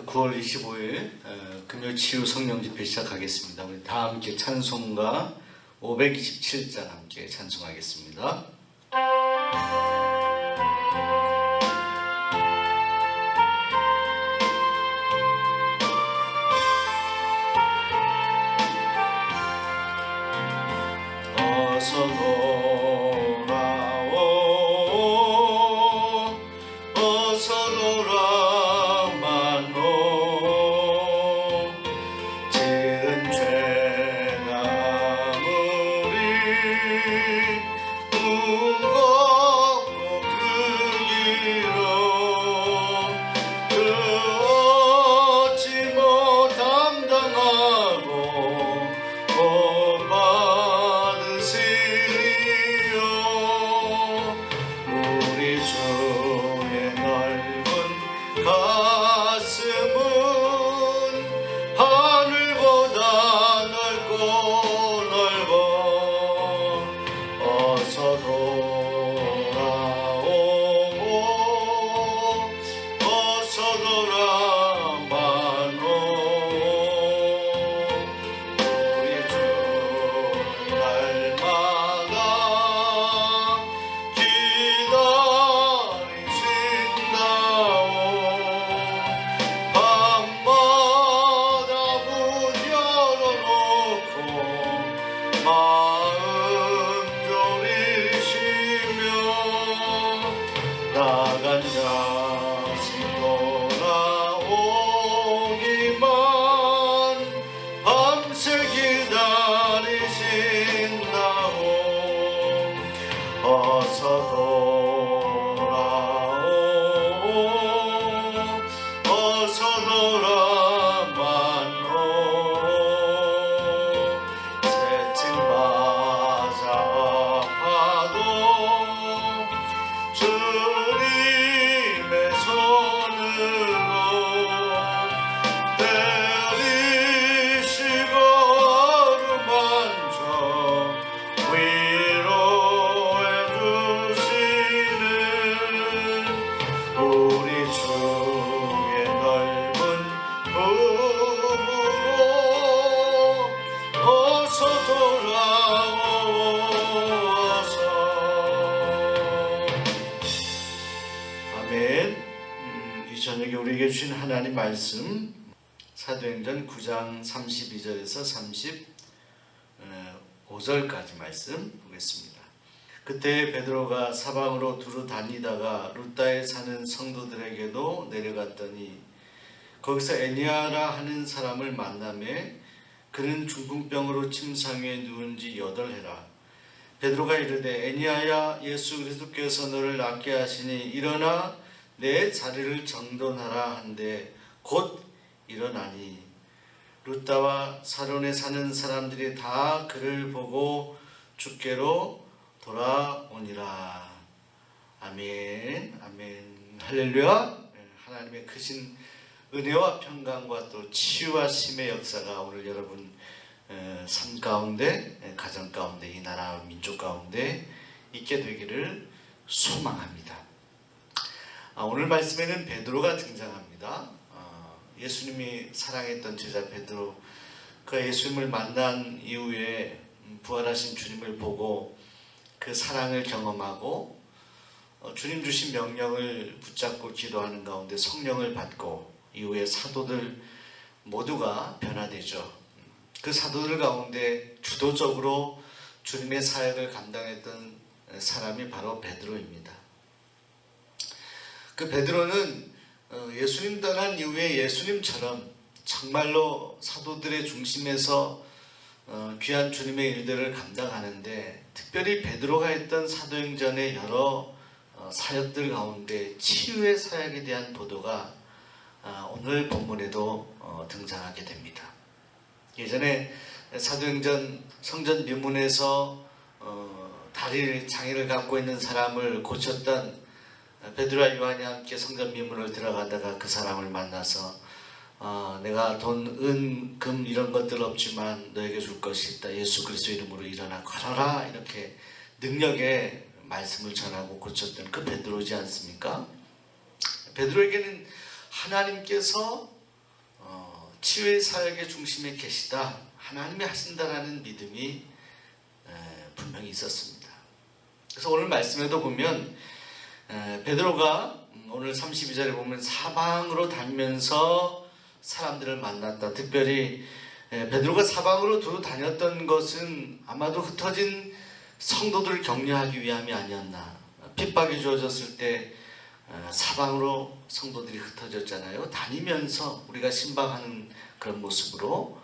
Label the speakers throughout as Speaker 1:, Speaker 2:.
Speaker 1: 9월 25일 금요 치유 성령 집회 시작하겠습니다. 우리 다 함께 찬송가 527장 함께 찬송하겠습니다. 어서 돌아오 어서 돌아마노 지은 죄가 아무리 무겁고 크기로 그 어찌 못함당하고 못 받으시리요. 우리 주의 넓은 가슴은 하늘보다 넓고 넓어. 어서 돌아오고 어서 돌아마노 우리 주 날마다 기다리신다오. 밤마다 문 열어놓고 마음 졸이시며 나간 자식 돌아오기만 밤새 기다리신다오. 어서 돌아오 어서 돌아마노 새층 맞아 아파도 주님의 손으로 내리시고 어루만져 위로해 주시는 우리 주의 넓은 품으로 어서 돌아오소서. 아멘. 이 저녁에 우리에게 주신 하나님 말씀 사도행전 9장 32절에서 35절까지 말씀 보겠습니다. 그때 베드로가 사방으로 두루 다니다가 루다에 사는 성도들에게도 내려갔더니 거기서 에니아라 하는 사람을 만나매 그는 중풍병으로 침상 위에 누운 지 8해라. 베드로가 이르되 에니아야 예수 그리스도께서 너를 낫게 하시니 일어나 내 자리를 정돈하라 한데 곧 일어나니 루다와 사론에 사는 사람들이 다 그를 보고 주께로 돌아오니라. 아멘. 아멘. 할렐루야. 하나님의 크신 은혜와 평강과 또 치유하심의 역사가 오늘 여러분 삶 가운데, 가정 가운데, 이 나라 민족 가운데 있게 되기를 소망합니다. 오늘 말씀에는 베드로가 등장합니다. 예수님이 사랑했던 제자 베드로, 그 예수님을 만난 이후에 부활하신 주님을 보고 그 사랑을 경험하고 주님 주신 명령을 붙잡고 기도하는 가운데 성령을 받고 이후에 사도들 모두가 변화되죠. 그 사도들 가운데 주도적으로 주님의 사역을 감당했던 사람이 바로 베드로입니다. 그 베드로는 예수님 떠난 이후에 예수님처럼 정말로 사도들의 중심에서 귀한 주님의 일들을 감당하는데, 특별히 베드로가 했던 사도행전의 여러 사역들 가운데 치유의 사역에 대한 보도가 오늘 본문에도 등장하게 됩니다. 예전에 사도행전 성전 미문에서 다리 장애를 갖고 있는 사람을 고쳤던 베드로와 요한이 함께 성전 미문을 들어가다가 그 사람을 만나서 내가 돈, 은, 금 이런 것들 없지만 너에게 줄 것이 있다. 예수 그리스도 이름으로 일어나 걸어라. 이렇게 능력의 말씀을 전하고 고쳤던 그 베드로지 않습니까? 베드로에게는 하나님께서 치유의 사역의 중심에 계시다, 하나님이 하신다라는 믿음이 분명히 있었습니다. 그래서 오늘 말씀에도 보면 베드로가 오늘 32절에 보면 사방으로 다니면서 사람들을 만났다. 특별히 베드로가 사방으로 두루 다녔던 것은 아마도 흩어진 성도들을 격려하기 위함이 아니었나. 핍박이 주어졌을 때 사방으로 성도들이 흩어졌잖아요. 다니면서 우리가 신방하는 그런 모습으로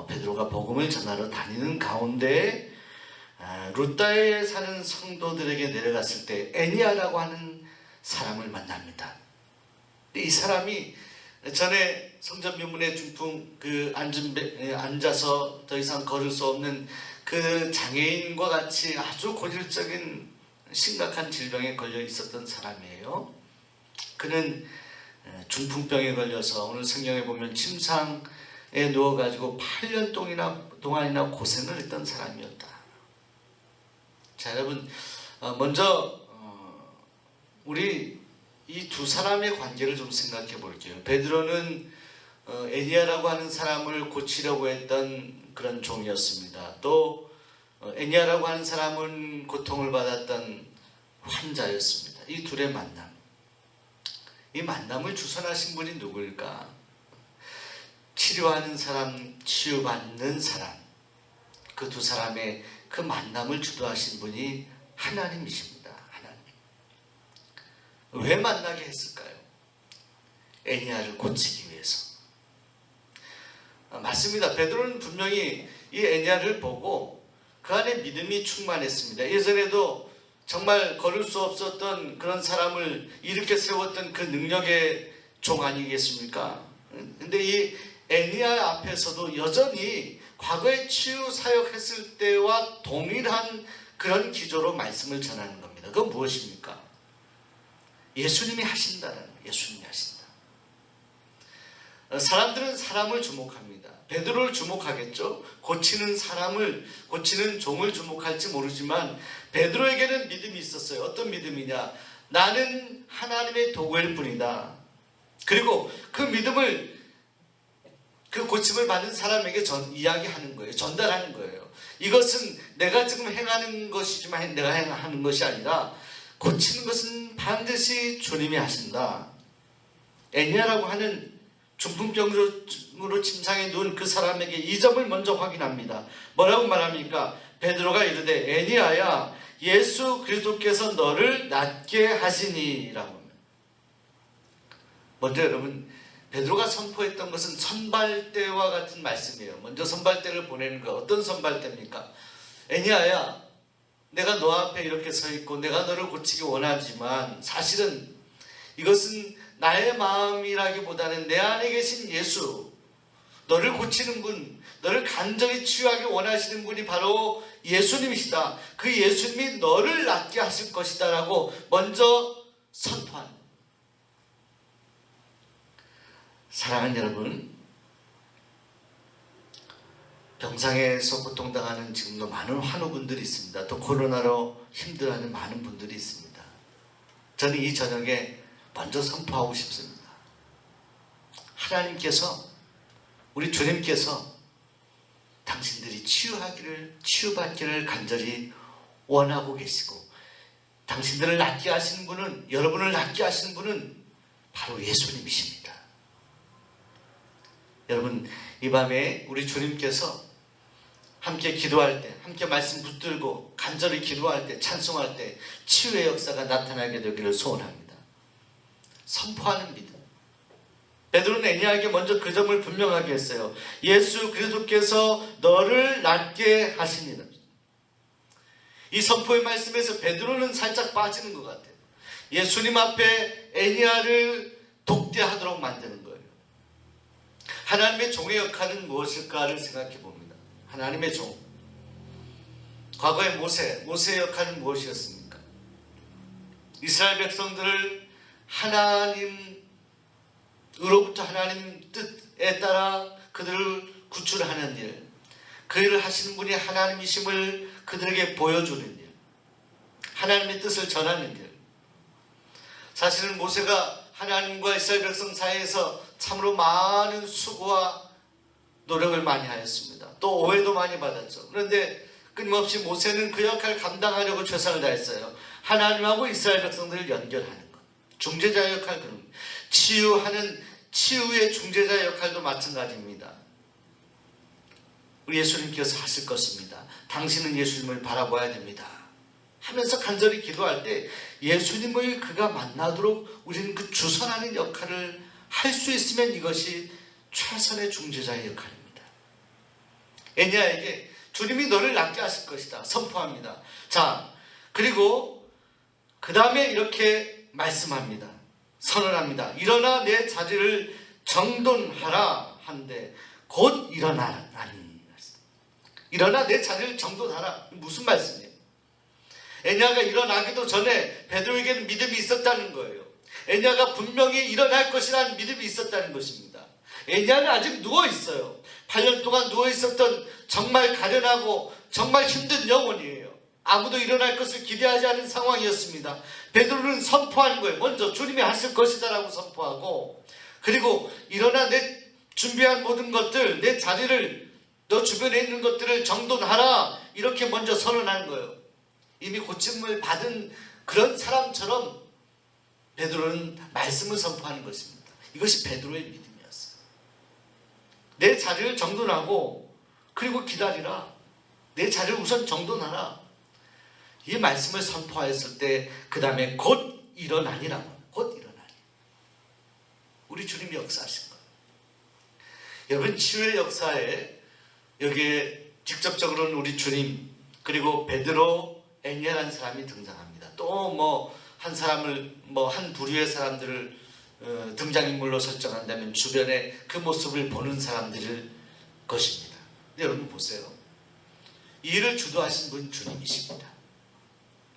Speaker 1: 베드로가 복음을 전하러 다니는 가운데 루다에 사는 성도들에게 내려갔을 때 애니아라고 하는 사람을 만납니다. 이 사람이 전에 성전 명문의 중풍 앉아서 더 이상 걸을 수 없는 그 장애인과 같이 아주 고질적인 심각한 질병에 걸려 있었던 사람이에요. 그는 중풍병에 걸려서 오늘 성경에 보면 침상에 누워가지고 8년 동안이나 고생을 했던 사람이었다. 자, 여러분, 먼저 우리 이 두 사람의 관계를 좀 생각해 볼게요. 베드로는 애니아라고 하는 사람을 고치려고 했던 그런 종이었습니다. 또 애니아라고 하는 사람은 고통을 받았던 환자였습니다. 이 둘의 만남, 이 만남을 주선하신 분이 누구일까? 치료하는 사람, 치유받는 사람, 그 두 사람의 그 만남을 주도하신 분이 하나님이십니다. 하나님. 왜 만나게 했을까요? 애니아를 고치기 위해서. 맞습니다. 베드로는 분명히 이 애니아를 보고 그 안에 믿음이 충만했습니다. 예전에도 정말 걸을 수 없었던 그런 사람을 일으켜 세웠던 그 능력의 종 아니겠습니까? 근데 이 애니아 앞에서도 여전히 과거에 치유 사역했을 때와 동일한 그런 기조로 말씀을 전하는 겁니다. 그건 무엇입니까? 예수님이 하신다는 거예요. 예수님이 하신다. 사람들은 사람을 주목합니다. 베드로를 주목하겠죠. 고치는 사람을, 고치는 종을 주목할지 모르지만 베드로에게는 믿음이 있었어요. 어떤 믿음이냐? 나는 하나님의 도구일 뿐이다. 그리고 그 믿음을, 그 고침을 받는 사람에게 이야기하는 거예요. 전달하는 거예요. 이것은 내가 지금 행하는 것이지만 내가 행하는 것이 아니라 고치는 것은 반드시 주님이 하신다. 애니아라고 하는 중풍병으로 침상에 누운 그 사람에게 이 점을 먼저 확인합니다. 뭐라고 말합니까? 베드로가 이르되 애니아야, 예수 그리스도께서 너를 낫게 하시니 라고 합니다. 먼저 여러분, 베드로가 선포했던 것은 선발대와 같은 말씀이에요. 먼저 선발대를 보내는 거. 어떤 선발대입니까? 애니아야, 내가 너 앞에 이렇게 서 있고 내가 너를 고치기 원하지만 사실은 이것은 나의 마음이라기보다는 내 안에 계신 예수, 너를 고치는 분, 너를 간절히 치유하기 원하시는 분이 바로 예수님이시다. 그 예수님이 너를 낫게 하실 것이다 라고 먼저 선포합니다. 사랑하는 여러분, 병상에서 고통당하는 지금도 많은 환우분들이 있습니다. 또 코로나로 힘들어하는 많은 분들이 있습니다. 저는 이 저녁에 먼저 선포하고 싶습니다. 하나님께서, 우리 주님께서 당신들이 치유받기를 간절히 원하고 계시고, 당신들을 낫게 하시는 분은, 여러분을 낫게 하시는 분은 바로 예수님이십니다. 여러분, 이 밤에 우리 주님께서 함께 기도할 때, 함께 말씀 붙들고 간절히 기도할 때, 찬송할 때 치유의 역사가 나타나게 되기를 소원합니다. 선포하는 믿음. 베드로는 애니아에게 먼저 그 점을 분명하게 했어요. 예수 그리스도께서 너를 낫게 하시니라. 이 선포의 말씀에서 베드로는 살짝 빠지는 것 같아요. 예수님 앞에 애니아를 독대하도록 만드는 거예요. 하나님의 종의 역할은 무엇일까를 생각해 봅니다. 하나님의 종. 과거의 모세의 역할은 무엇이었습니까? 이스라엘 백성들을 하나님으로부터 하나님 뜻에 따라 그들을 구출하는 일, 그 일을 하시는 분이 하나님이심을 그들에게 보여주는 일, 하나님의 뜻을 전하는 일. 사실은 모세가 하나님과 이스라엘 백성 사이에서 참으로 많은 수고와 노력을 많이 하였습니다. 또 오해도 많이 받았죠. 그런데 끊임없이 모세는 그 역할을 감당하려고 최선을 다했어요. 하나님하고 이스라엘 백성들을 연결하는 것. 중재자 역할, 그런 치유의 중재자 역할도 마찬가지입니다. 우리 예수님께서 하실 것입니다. 당신은 예수님을 바라봐야 됩니다 하면서 간절히 기도할 때 예수님을 그가 만나도록 우리는 그 주선하는 역할을 할 수 있으면 이것이 최선의 중재자의 역할입니다. 애니야에게 주님이 너를 낫게 하실 것이다 선포합니다. 자, 그리고 그 다음에 이렇게 말씀합니다. 선언합니다. 일어나 내 자리를 정돈하라 한데 곧 일어나라는 말씀. 일어나 내 자리를 정돈하라. 무슨 말씀이에요? 애니야가 일어나기도 전에 베드로에게는 믿음이 있었다는 거예요. 애니야가 분명히 일어날 것이라는 믿음이 있었다는 것입니다. 애니야는 아직 누워있어요. 8년 동안 누워있었던 정말 가련하고 정말 힘든 영혼이에요. 아무도 일어날 것을 기대하지 않은 상황이었습니다. 베드로는 선포하는 거예요. 먼저 주님이 하실 것이다 라고 선포하고, 그리고 일어나 내 준비한 모든 것들, 내 자리를, 너 주변에 있는 것들을 정돈하라, 이렇게 먼저 선언하는 거예요. 이미 고침을 받은 그런 사람처럼 베드로는 말씀을 선포하는 것입니다. 이것이 베드로의 믿음이었어요. 내 자리를 정돈하고 그리고 기다리라. 내 자리를 우선 정돈하라. 이 말씀을 선포하였을 때 그 다음에 곧 일어나니라고 합니다. 곧 일어나니. 우리 주님이 역사하신 거예요. 여러분, 치유의 역사에 여기에 직접적으로는 우리 주님, 그리고 베드로, 애니야라는 사람이 등장합니다. 또 한 부류의 사람들을 등장인물로 설정한다면 주변에 그 모습을 보는 사람들일 것입니다. 근데 여러분 보세요. 이 일을 주도하신 분 주님이십니다.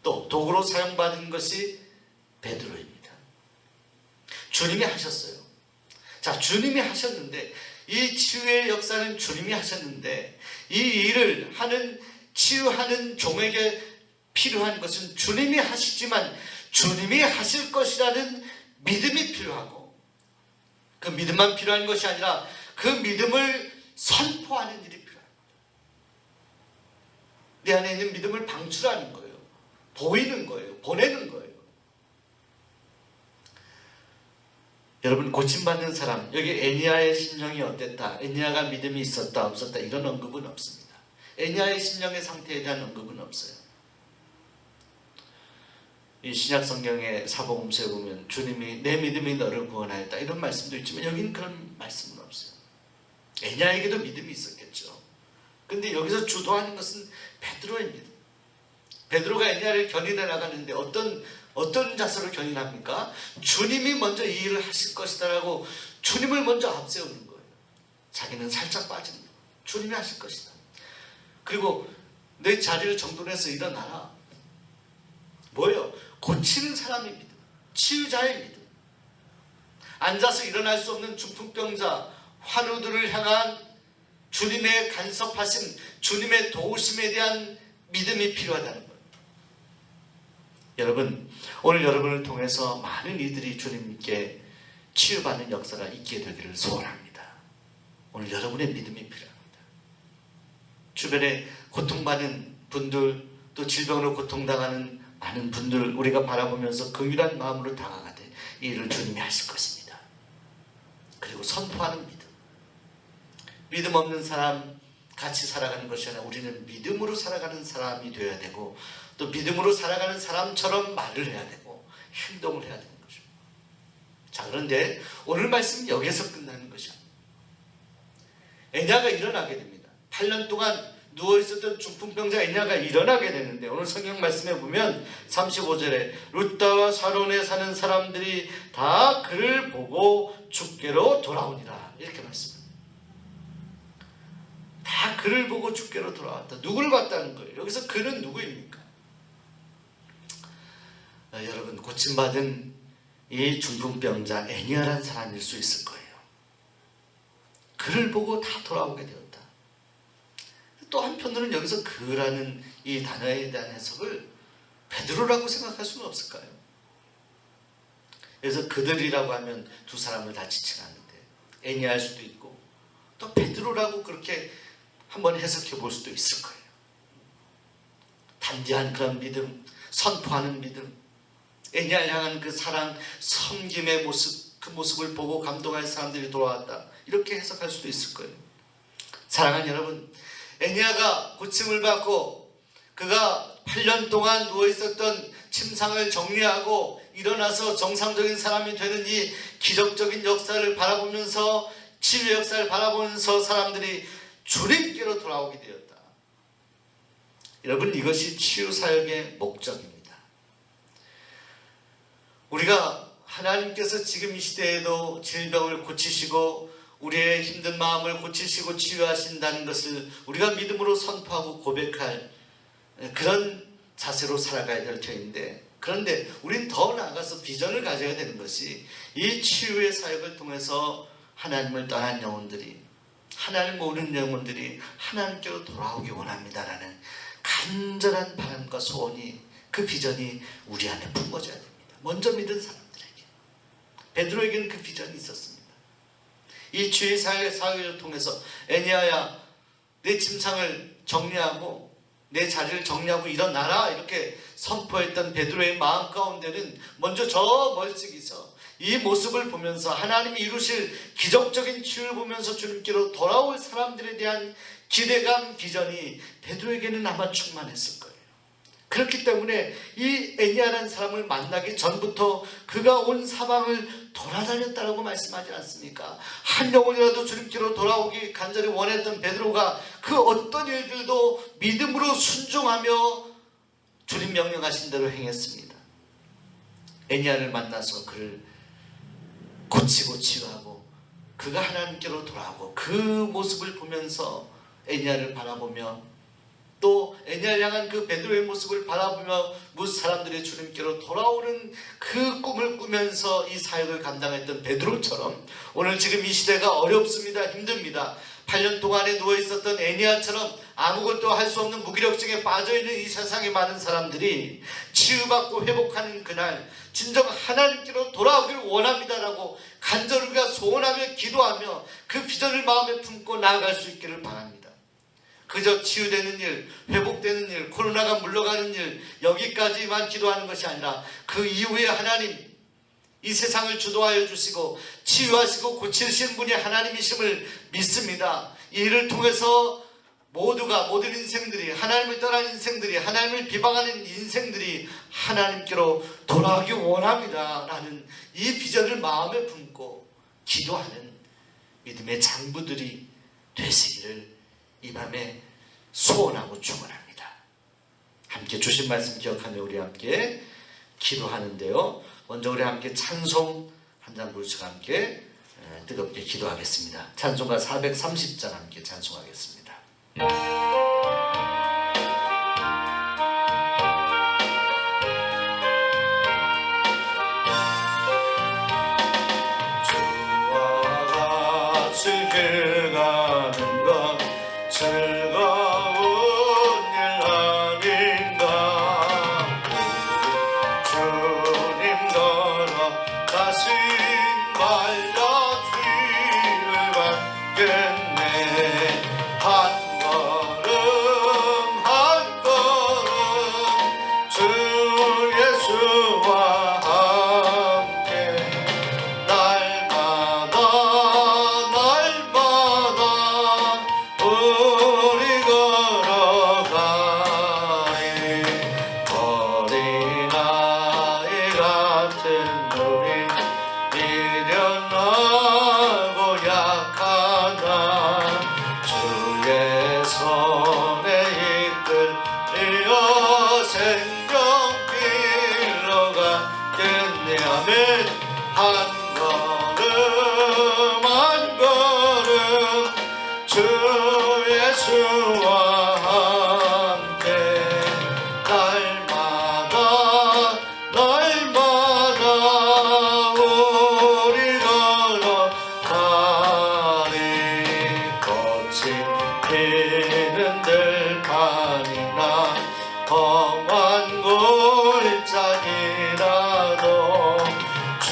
Speaker 1: 또 도구로 사용받은 것이 베드로입니다. 주님이 하셨어요. 자, 주님이 하셨는데, 이 치유의 역사는 주님이 하셨는데, 이 일을 치유하는 종에게 필요한 것은 주님이 하시지만 주님이 하실 것이라는 믿음이 필요하고, 그 믿음만 필요한 것이 아니라 그 믿음을 선포하는 일이 필요합니다. 내 안에 있는 믿음을 방출하는 거예요. 보이는 거예요. 보내는 거예요. 여러분, 고침받는 사람, 여기 애니야의 심령이 어땠다, 애니야가 믿음이 있었다 없었다 이런 언급은 없습니다. 애니야의 심령의 상태에 대한 언급은 없어요. 이 신약 성경의 사복음서에 보면 주님이 내 믿음이 너를 구원하였다 이런 말씀도 있지만 여기는 그런 말씀은 없어요. 애니야에게도 믿음이 있었겠죠. 근데 여기서 주도하는 것은 베드로의 믿음. 베드로가 애니야를 견인해 나가는데 어떤 자세로 견인합니까? 주님이 먼저 이 일을 하실 것이다라고 주님을 먼저 앞세우는 거예요. 자기는 살짝 빠지는 거예요. 주님이 하실 것이다. 그리고 내 자리를 정돈해서 일어나라. 뭐예요? 고치는 사람의 믿음, 치유자의 믿음. 앉아서 일어날 수 없는 중풍병자, 환우들을 향한 주님의 간섭하심, 주님의 도우심에 대한 믿음이 필요하다는 거예요. 여러분, 오늘 여러분을 통해서 많은 이들이 주님께 치유받는 역사가 있게 되기를 소원합니다. 오늘 여러분의 믿음이 필요합니다. 주변에 고통받는 분들, 또 질병으로 고통당하는 많은 분들 우리가 바라보면서 긍휼한 마음으로 다가가되 이 일을 주님이 하실 것입니다. 그리고 선포하는 믿음 없는 사람 같이 살아가는 것이 아니라 우리는 믿음으로 살아가는 사람이 되어야 되고, 또 믿음으로 살아가는 사람처럼 말을 해야 되고 행동을 해야 되는 것입니다. 자, 그런데 오늘 말씀은 여기서 끝나는 것이 아닙니다. 애니야가 일어나게 됩니다. 8년 동안 누워있었던 중풍병자 애니야가 일어나게 되는데, 오늘 성경 말씀에 보면 35절에 룻다와 사론에 사는 사람들이 다 그를 보고 주께로 돌아오니라 이렇게 말씀합니다. 다 그를 보고 주께로 돌아왔다. 누굴 봤다는 거예요? 여기서 그는 누구입니까? 여러분, 고침받은 이 중풍병자 애니야라는 사람일 수 있을 거예요. 그를 보고 다 돌아오게 되었다. 또 한편으로는 여기서 그라는 이 단어에 대한 해석을 베드로라고 생각할 수는 없을까요? 그래서 그들이라고 하면 두 사람을 다 지칭하는데 애니야일 수도 있고 또 베드로라고 그렇게 한번 해석해 볼 수도 있을 거예요. 단디한 그런 믿음, 선포하는 믿음, 애니야를 향한 그 사랑, 섬김의 모습, 그 모습을 보고 감동할 사람들이 돌아왔다, 이렇게 해석할 수도 있을 거예요. 사랑하는 여러분, 애니야가 고침을 받고 그가 8년 동안 누워있었던 침상을 정리하고 일어나서 정상적인 사람이 되는 이 기적적인 역사를 바라보면서, 치유의 역사를 바라보면서 사람들이 주님께로 돌아오게 되었다. 여러분, 이것이 치유사역의 목적입니다. 우리가 하나님께서 지금 이 시대에도 질병을 고치시고 우리의 힘든 마음을 고치시고 치유하신다는 것을 우리가 믿음으로 선포하고 고백할 그런 자세로 살아가야 될 터인데, 그런데 우린 더 나아가서 비전을 가져야 되는 것이 이 치유의 사역을 통해서 하나님을 떠난 영혼들이, 하나님을 모르는 영혼들이 하나님께로 돌아오기 원합니다라는 간절한 바람과 소원이, 그 비전이 우리 안에 품어져야 됩니다. 먼저 믿은 사람들에게, 베드로에게는 그 비전이 있었습니다. 이 치유의 사역을 통해서 애니야야, 내 침상을 정리하고 내 자리를 정리하고 일어나라, 이렇게 선포했던 베드로의 마음 가운데는 먼저 저 멀찍이서 이 모습을 보면서 하나님이 이루실 기적적인 치유를 보면서 주님께로 돌아올 사람들에 대한 기대감, 비전이 베드로에게는 아마 충만했을 거예요. 그렇기 때문에 이 애니야라는 사람을 만나기 전부터 그가 온 사방을 돌아다녔다라고 말씀하지 않습니까? 한 영혼이라도 주님께로 돌아오기 간절히 원했던 베드로가 그 어떤 일들도 믿음으로 순종하며 주님 명령하신 대로 행했습니다. 애니야를 만나서 그를 고치고 치유하고 그가 하나님께로 돌아오고, 그 모습을 보면서 애니야를 바라보며 또 애니야를 향한 그 베드로의 모습을 바라보며 무슨 사람들이 주님께로 돌아오는 그 꿈을 꾸면서 이 사역을 감당했던 베드로처럼, 오늘 지금 이 시대가 어렵습니다. 힘듭니다. 8년 동안에 누워있었던 애니야처럼 아무것도 할 수 없는 무기력증에 빠져있는 이 세상에 많은 사람들이 치유받고 회복하는 그날, 진정 하나님께로 돌아오기를 원합니다라고 간절히 소원하며 기도하며 그 비전을 마음에 품고 나아갈 수 있기를 바랍니다. 그저 치유되는 일, 회복되는 일, 코로나가 물러가는 일, 여기까지만 기도하는 것이 아니라 그 이후에 하나님, 이 세상을 주도하여 주시고 치유하시고 고치시는 분이 하나님이심을 믿습니다. 이 일을 통해서 모든 인생들이, 하나님을 떠난 인생들이, 하나님을 비방하는 인생들이 하나님께로 돌아가기 원합니다 라는 이 비전을 마음에 품고 기도하는 믿음의 장부들이 되시기를 이 밤에 소원하고 축원합니다. 함께 주신 말씀 기억하며 우리 함께 기도하는데요, 먼저 우리 함께 찬송 한 장 부르시고 함께 뜨겁게 기도하겠습니다. 찬송가 430장 함께 찬송하겠습니다.
Speaker 2: 주와 같이 길 가는 것 즐거운 일 아닌가. 주님 걸어 다시 말려 뒤를 받겠네. 한 걸음 한 걸음 주 예수와 함께 날마다 우리 걸어가리. 어린아이 같은 우리 미련하고 약한 나 주의 손에 이끌려 생명길로 가겠네. 아멘. 한 걸음 한 걸음 주 예수와 함께 날마다 우리 걸어가리. 꽃이 피는 들판이나 험한 골짜기라도 주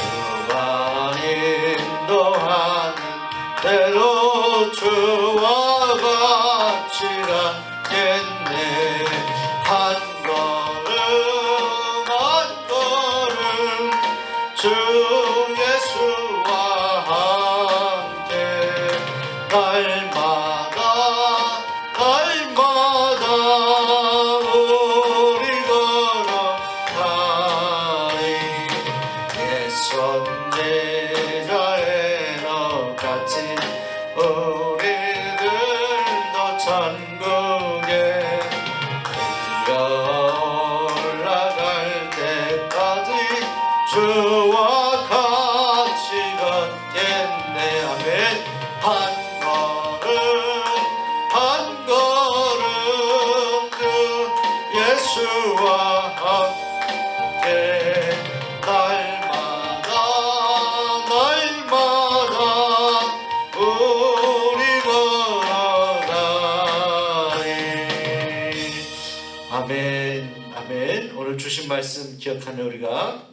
Speaker 1: 아멘. 오늘 주신 말씀 기억하며 우리가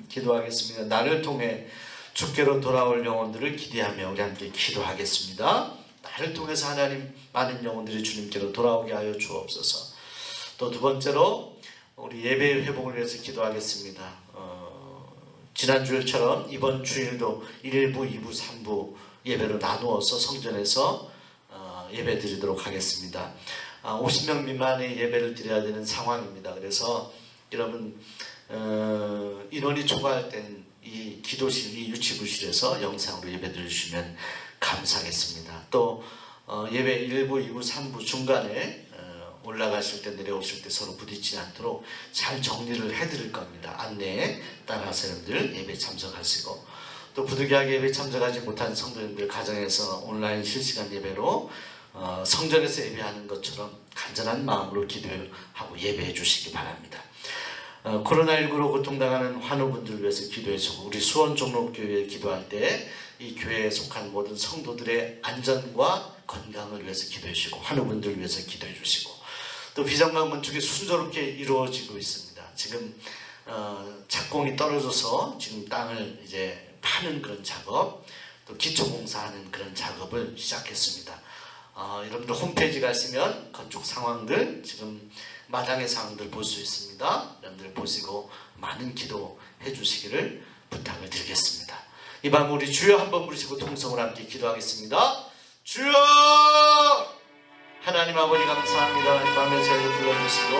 Speaker 1: 기도하겠습니다. 나를 통해 주께로 돌아올 영혼들을 기대하며 우리 함께 기도하겠습니다. 나를 통해서 하나님 많은 영혼들이 주님께로 돌아오게 하여 주옵소서. 또 두 번째로 우리 예배 회복을 위해서 기도하겠습니다. 지난주일처럼 이번 주일도 1부, 2부, 3부 예배로 나누어서 성전에서 예배 드리도록 하겠습니다. 50명 미만의 예배를 드려야 되는 상황입니다. 그래서 여러분 인원이 초과할 땐 이 기도실, 이 유치부실에서 영상으로 예배 드려주시면 감사하겠습니다. 또 예배 1부, 2부, 3부 중간에 올라가실 때 내려오실 때 서로 부딪히지 않도록 잘 정리를 해드릴 겁니다. 안내에 따라서 여러분들 예배 참석하시고, 또 부득이하게 예배 참석하지 못한 성도님들 가정에서 온라인 실시간 예배로 성전에서 예배하는 것처럼 간절한 마음으로 기도하고 예배해 주시기 바랍니다. 코로나19로 고통당하는 환우분들을 위해서 기도해 주고, 우리 수원 종로교회에 기도할 때 이 교회에 속한 모든 성도들의 안전과 건강을 위해서 기도해 주시고, 환우분들을 위해서 기도해 주시고, 또 비정강 건축이 순조롭게 이루어지고 있습니다. 지금 착공이 떨어져서 지금 땅을 이제 파는 그런 작업, 또 기초공사하는 그런 작업을 시작했습니다. 여러분들 홈페이지 가시면 건축 상황들, 지금 마당의 상황들 볼 수 있습니다. 여러분들 보시고 많은 기도해 주시기를 부탁을 드리겠습니다. 이 밤 우리 주여 한번 부르시고 통성을 함께 기도하겠습니다. 주여! 하나님 아버지 감사합니다. 이 밤에 저희를 불러주시고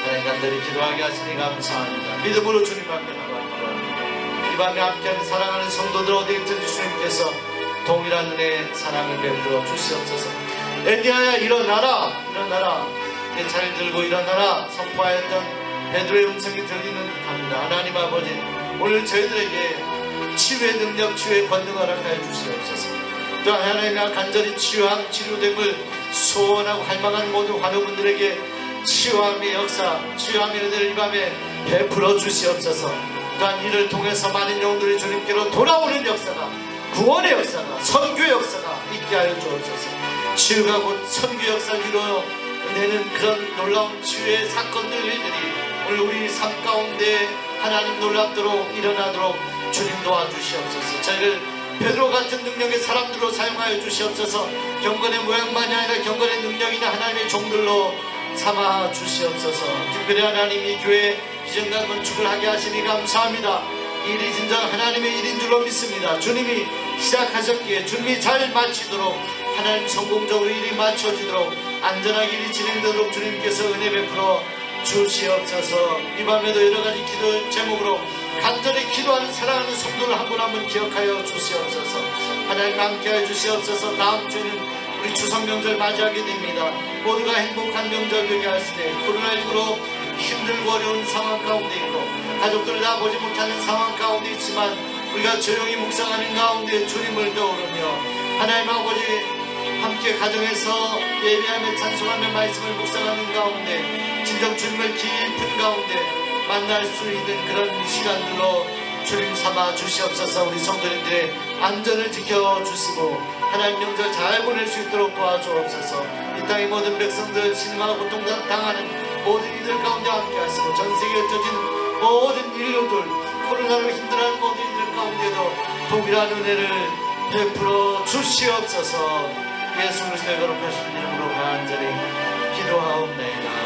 Speaker 1: 하나님 간절히 기도하게 하시니 감사합니다. 믿음으로 주님 앞에 나갑니다. 이 밤에 함께하는 사랑하는 성도들 어디 있든지 주님께서 동일한 은혜의 사랑을 베풀어 주시옵소서. 엘리야야 일어나라, 일어나라, 내 차를 들고 일어나라 선포하였던 베드로의 음성이 들리는 듯합니다. 하나님 아버지, 오늘 저희들에게 치유의 능력, 치유의 권능 허락하여 주시옵소서. 또 하나님과 간절히 치료됨을 소원하고 갈망하는 모든 환우분들에게 치유함의 역사, 치유함의 은혜를 이 밤에 베풀어 주시옵소서. 또한 이를 통해서 많은 영혼들이 주님께로 돌아오는 역사가, 구원의 역사가, 선교의 역사가 있게 하여 주옵소서. 치유가 곧 선교 역사를 이루어내는 그런 놀라운 치유의 사건들, 일들이 오늘 우리 삶 가운데 하나님 놀랍도록 일어나도록 주님 도와주시옵소서. 저희를 베드로 같은 능력의 사람들로 사용하여 주시옵소서. 경건의 모양만이 아니라 경건의 능력이나 하나님의 종들로 삼아 주시옵소서. 특별히 하나님 이 교회 비전과 건축을 하게 하시니 감사합니다. 일이 진정 하나님의 일인 줄로 믿습니다. 주님이 시작하셨기에 주님이 잘 마치도록, 하나님 성공적으로 일이 마쳐지도록, 안전하게 일이 진행되도록 주님께서 은혜 베풀어 주시옵소서. 이 밤에도 여러가지 기도 제목으로 간절히 기도하는 사랑하는 성도를 한 분 한 분 기억하여 주시옵소서. 하나님 함께하여 주시옵소서. 다음 주는 우리 추석 명절 맞이하게 됩니다. 모두가 행복한 명절 되게 하시되, 코로나19로 힘들고 어려운 상황 가운데 있고 가족들을 다 보지 못하는 상황 가운데 있지만 우리가 조용히 묵상하는 가운데 주님을 떠오르며 하나님 아버지 함께 가정에서 예배하며 찬송하며 말씀을 묵상하는 가운데 진정 주님을 깊은 가운데 만날 수 있는 그런 시간들로 주님 삼아 주시옵소서. 우리 성도님들의 안전을 지켜주시고 하나님 명절 잘 보낼 수 있도록 도와주옵소서. 이 땅의 모든 백성들, 신음하고 고통당하는 모든 이들 가운데 함께 하시고, 전 세계에 흩어진 모든 인류들, 코로나로 힘들어하는 모든 이들 가운데도 동일한 은혜를 베풀어 주시옵소서. 예수 그리스도의 거룩하신 이름으로 간절히 기도하옵나이다.